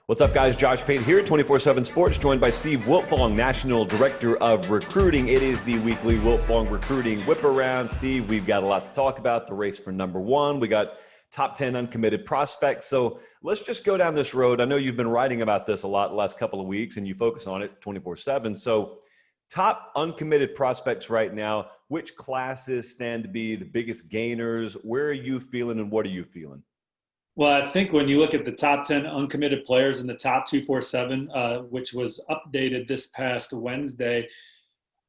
What's up, guys? Josh Payne here at 24/7 Sports, joined by Steve Wiltfong, National Director of Recruiting. It is the weekly Wiltfong Recruiting Whip Around. Steve, we've got a lot to talk about. The race for number one. We got top 10 uncommitted prospects. So let's just go down this road. I know you've been writing about this a lot the last couple of weeks, and you focus on it 24/7. So top uncommitted prospects right now, which classes stand to be the biggest gainers? Where are you feeling, and what are you feeling? Well, I think when you look at the top 10 uncommitted players in the top 247, which was updated this past Wednesday,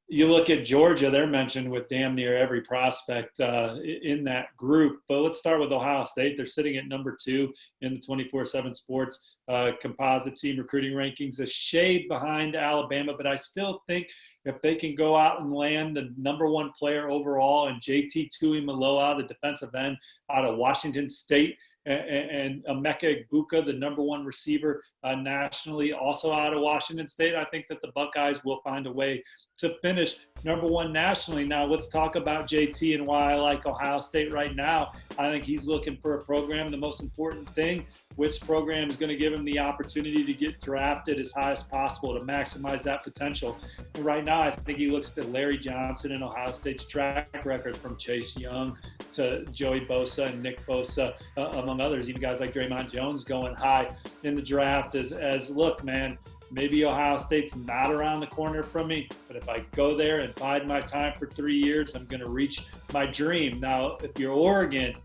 you look at Georgia, they're mentioned with damn near every prospect in that group. But let's start with Ohio State. They're sitting at number 2 in the 24/7 Sports composite team recruiting rankings, a shade behind Alabama. But I still think if they can go out and land the number 1 player overall and JT Tuimoloau, the defensive end out of Washington State, and Emeka Egbuka, the number 1 receiver nationally, also out of Washington State, I think that the Buckeyes will find a way to finish number 1 nationally. Now, let's talk about JT and why I like Ohio State right now. I think he's looking for a program. The most important thing, which program is going to give him the opportunity to get drafted as high as possible to maximize that potential. And right now, I think he looks at Larry Johnson and Ohio State's track record, from Chase Young to Joey Bosa and Nick Bosa, among others, even guys like Draymond Jones going high in the draft as look, man, maybe Ohio State's not around the corner from me, but if I go there and bide my time for 3 years, I'm going to reach my dream. Now, if you're Oregon,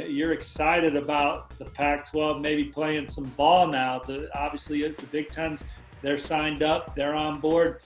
you're excited about the Pac-12 maybe playing some ball now. Obviously, the Big Ten's, they're signed up, they're on board.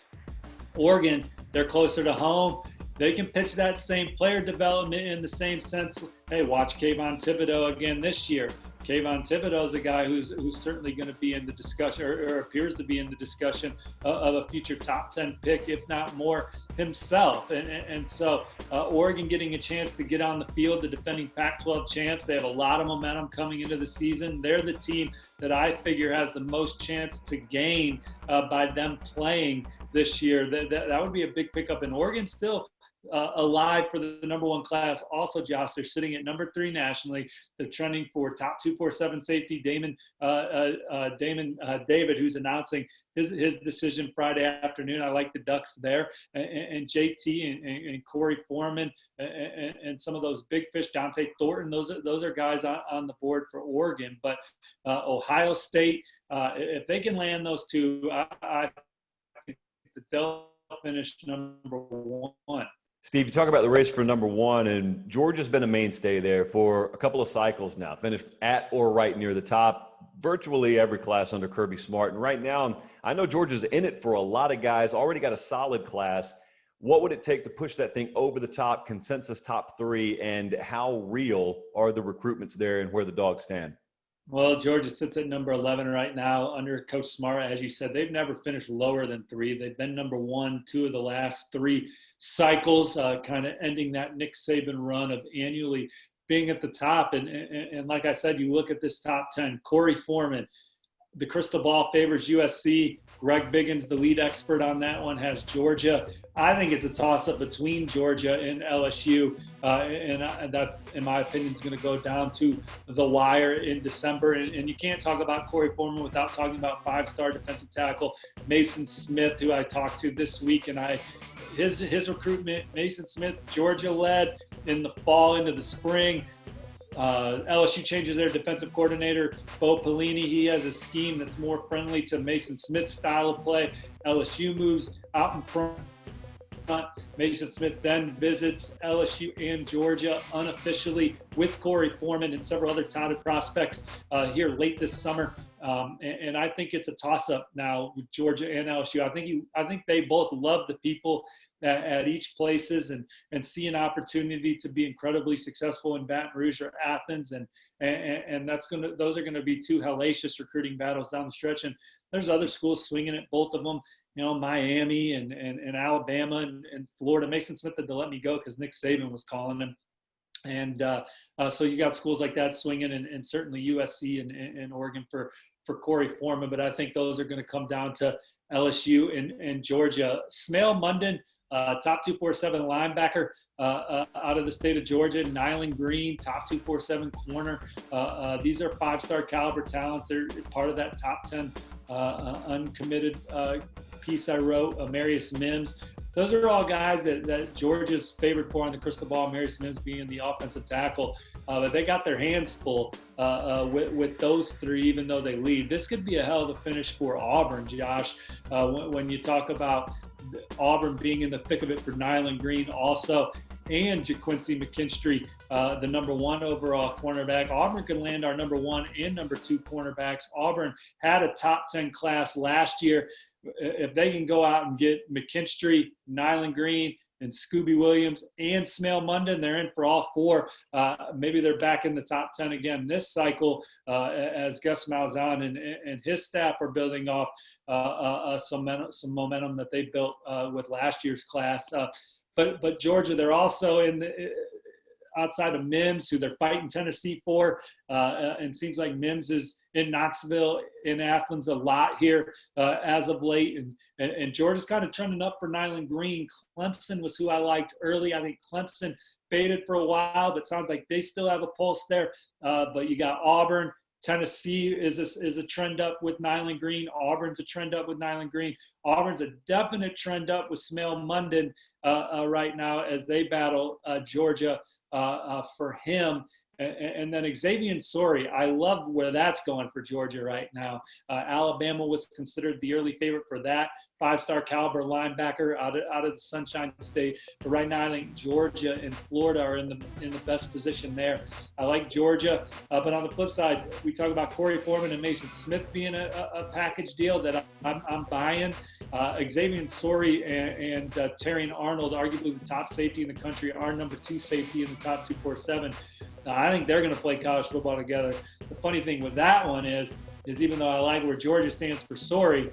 Oregon, they're closer to home. They can pitch that same player development in the same sense. Hey, watch Kayvon Thibodeau again this year. Kayvon Thibodeau is a guy who's certainly going to be in the discussion, or appears to be in the discussion of a future top 10 pick, if not more, himself. And so Oregon getting a chance to get on the field, the defending Pac-12 champs. They have a lot of momentum coming into the season. They're the team that I figure has the most chance to gain by them playing this year. That would be a big pickup. In Oregon still alive for the number 1 class. Also, Josh, they're sitting at number 3 nationally. They're trending for top 247 safety Damon David, who's announcing his decision Friday afternoon. I like the Ducks there, and JT and Corey Foreman and some of those big fish, Dante Thornton. Those are guys on the board for Oregon. But Ohio State, if they can land those two, I think that they'll finish number 1. Steve, you talk about the race for number 1, and Georgia's been a mainstay there for a couple of cycles now, finished at or right near the top, virtually every class under Kirby Smart. And right now, I know Georgia's in it for a lot of guys, already got a solid class. What would it take to push that thing over the top, consensus top 3, and how real are the recruitments there and where the dogs stand? Well, Georgia sits at number 11 right now under Coach Smart. As you said, they've never finished lower than 3. They've been number 1 2 of the last 3 cycles, kind of ending that Nick Saban run of annually being at the top. And like I said, you look at this top 10, Corey Foreman, the crystal ball favors USC. Greg Biggins, the lead expert on that one, has Georgia. I think it's a toss-up between Georgia and LSU, and that, in my opinion, is going to go down to the wire in December. And you can't talk about Corey Foreman without talking about 5-star defensive tackle Mason Smith, who I talked to this week. And his recruitment, Mason Smith, Georgia-led in the fall into the spring. LSU changes their defensive coordinator, Bo Pelini. He has a scheme that's more friendly to Mason Smith's style of play. LSU moves out in front. Mason Smith then visits LSU and Georgia unofficially with Corey Foreman and several other touted prospects here late this summer. And I think it's a toss-up now with Georgia and LSU. I think they both love the people at each places and see an opportunity to be incredibly successful in Baton Rouge or Athens, and those are gonna be 2 hellacious recruiting battles down the stretch. And there's other schools swinging at both of them. Miami and Alabama and Florida. Mason Smith had to let me go because Nick Saban was calling him. And so you got schools like that swinging, and certainly USC and Oregon for Corey Foreman. But I think those are going to come down to LSU and Georgia. Smail Munden, top 247 linebacker out of the state of Georgia, Nyland Green, top 247 corner. These are 5-star caliber talents. They're part of that top 10 uncommitted piece I wrote. Marius Mims. Those are all guys that Georgia's favored for on the crystal ball, Marius Mims being the offensive tackle. But they got their hands full with those three, even though they lead. This could be a hell of a finish for Auburn, Josh. When you talk about Auburn being in the thick of it for Nyland Green also, and JaQuincy McKinstry, the number 1 overall cornerback. Auburn could land our number 1 and number 2 cornerbacks. Auburn had a top 10 class last year. If they can go out and get McKinstry, Nyland Green, and Scooby Williams and Smail Munden, they're in for all 4. Maybe they're back in the top 10 again this cycle as Gus Malzahn and his staff are building off some momentum that they built with last year's class. But Georgia, they're also in the outside of Mims, who they're fighting Tennessee for, and seems like Mims is in Knoxville, in Athens a lot here as of late, and Georgia's kind of trending up for Nyland Green. Clemson was who I liked early. I think Clemson faded for a while, but sounds like they still have a pulse there. But you got Auburn. Tennessee is a trend up with Nyland Green. Auburn's a trend up with Nyland Green. Auburn's a definite trend up with Smail Munden right now as they battle Georgia for him. And then Xavier Sorey, I love where that's going for Georgia right now. Alabama was considered the early favorite for that 5-star caliber linebacker out of the Sunshine State. But right now, I think Georgia and Florida are in the best position there. I like Georgia, but on the flip side, we talk about Corey Foreman and Mason Smith being a package deal that I'm buying. Xavier Sorey and Terrion Arnold, arguably the top safety in the country, are number 2 safety in the top 247. I think they're going to play college football together. The funny thing with that one is even though I like where Georgia stands for Sorey,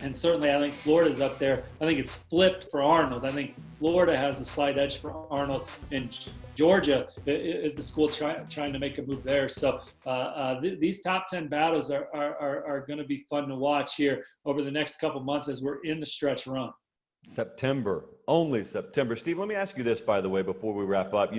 and certainly I think Florida's up there, I think it's flipped for Arnold. I think Florida has a slight edge for Arnold, and Georgia is the school trying to make a move there. So these top 10 battles are going to be fun to watch here over the next couple months as we're in the stretch run. September, only September. Steve, let me ask you this, by the way, before we wrap up.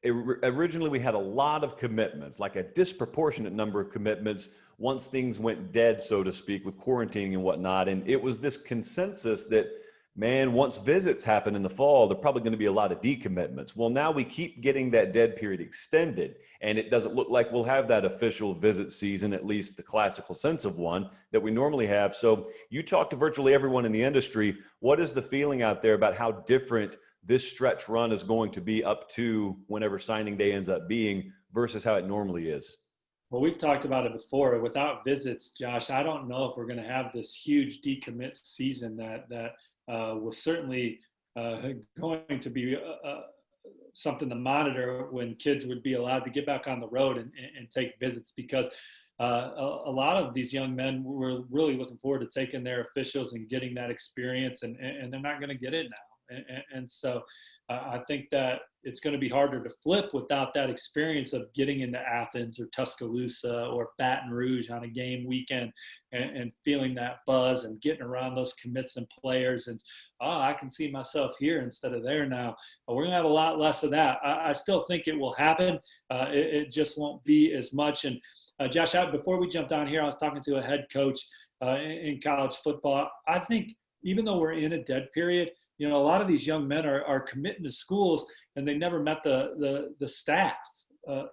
Originally we had a lot of commitments, like a disproportionate number of commitments once things went dead, so to speak, with quarantining and whatnot. And it was this consensus that, man, once visits happen in the fall, there are probably going to be a lot of decommitments. Well, now we keep getting that dead period extended, and it doesn't look like we'll have that official visit season, at least the classical sense of one that we normally have. So you talk to virtually everyone in the industry. What is the feeling out there about how different this stretch run is going to be up to whenever signing day ends up being versus how it normally is? Well, we've talked about it before. Without visits, Josh, I don't know if we're going to have this huge decommit season that was certainly going to be something to monitor when kids would be allowed to get back on the road and take visits, because a lot of these young men were really looking forward to taking their officials and getting that experience, and they're not going to get it now. And so I think that it's going to be harder to flip without that experience of getting into Athens or Tuscaloosa or Baton Rouge on a game weekend and feeling that buzz and getting around those commits and players. And, I can see myself here instead of there now. But we're going to have a lot less of that. I still think it will happen. It just won't be as much. And Josh, before we jumped on here, I was talking to a head coach in college football. I think even though we're in a dead period, a lot of these young men are committing to schools, and they never met the staff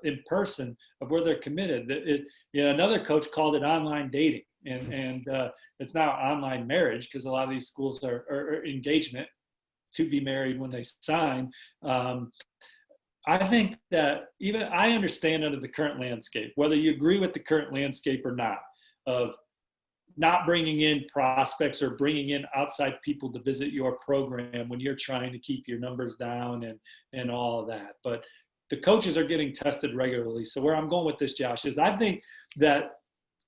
in person of where they're committed. Another coach called it online dating, and it's now online marriage, because a lot of these schools are engagement to be married when they sign. I think that even I understand under the current landscape, whether you agree with the current landscape or not, of not bringing in prospects or bringing in outside people to visit your program when you're trying to keep your numbers down and all of that. But the coaches are getting tested regularly. So where I'm going with this, Josh, is I think that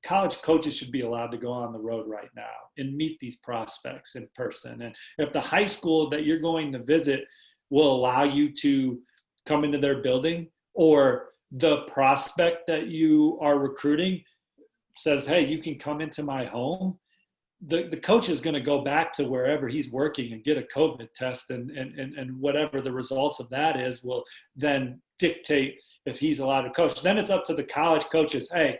college coaches should be allowed to go on the road right now and meet these prospects in person. And if the high school that you're going to visit will allow you to come into their building, or the prospect that you are recruiting says, hey, you can come into my home, the coach is going to go back to wherever he's working and get a COVID test, and whatever the results of that is will then dictate if he's allowed to coach. Then it's up to the college coaches. Hey,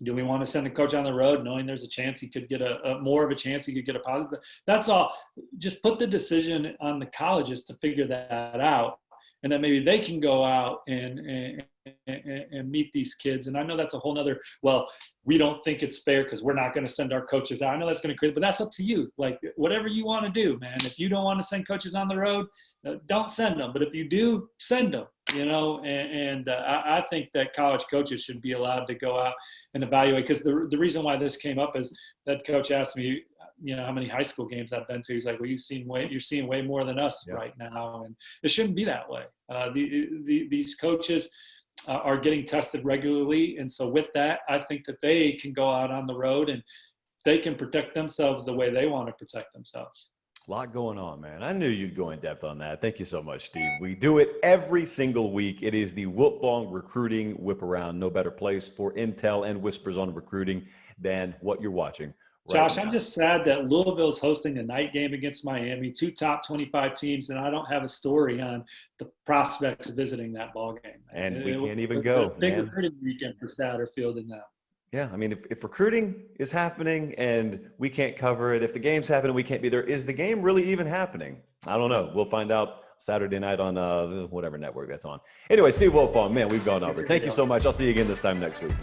do we want to send a coach on the road knowing there's a chance he could get a more of a chance he could get a positive? That's all. Just put the decision on the colleges to figure that out. And then maybe they can go out and meet these kids. And I know that's a whole nother, well, we don't think it's fair because we're not going to send our coaches out. I know that's going to create, but that's up to you. Like, whatever you want to do, man. If you don't want to send coaches on the road, don't send them. But if you do, send them, I think that college coaches should be allowed to go out and evaluate. Because the reason why this came up is that coach asked me, how many high school games I've been to. He's like, well, you're seeing way more than us right now. And it shouldn't be that way. These coaches are getting tested regularly. And so with that, I think that they can go out on the road and they can protect themselves the way they want to protect themselves. A lot going on, man. I knew you'd go in depth on that. Thank you so much, Steve. We do it every single week. It is the Wiltfong Recruiting Whip Around. No better place for intel and whispers on recruiting than what you're watching. Josh, I'm just sad that Louisville's hosting a night game against Miami, 2 top 25 teams, and I don't have a story on the prospects of visiting that ball game. And we can't even go. Big recruiting weekend for Satterfield and them. Yeah, I mean, if recruiting is happening and we can't cover it, if the game's happening, we can't be there. Is the game really even happening? I don't know. We'll find out Saturday night on whatever network that's on. Anyway, Steve Wiltfong, man, we've gone over. Thank you so much. I'll see you again this time next week.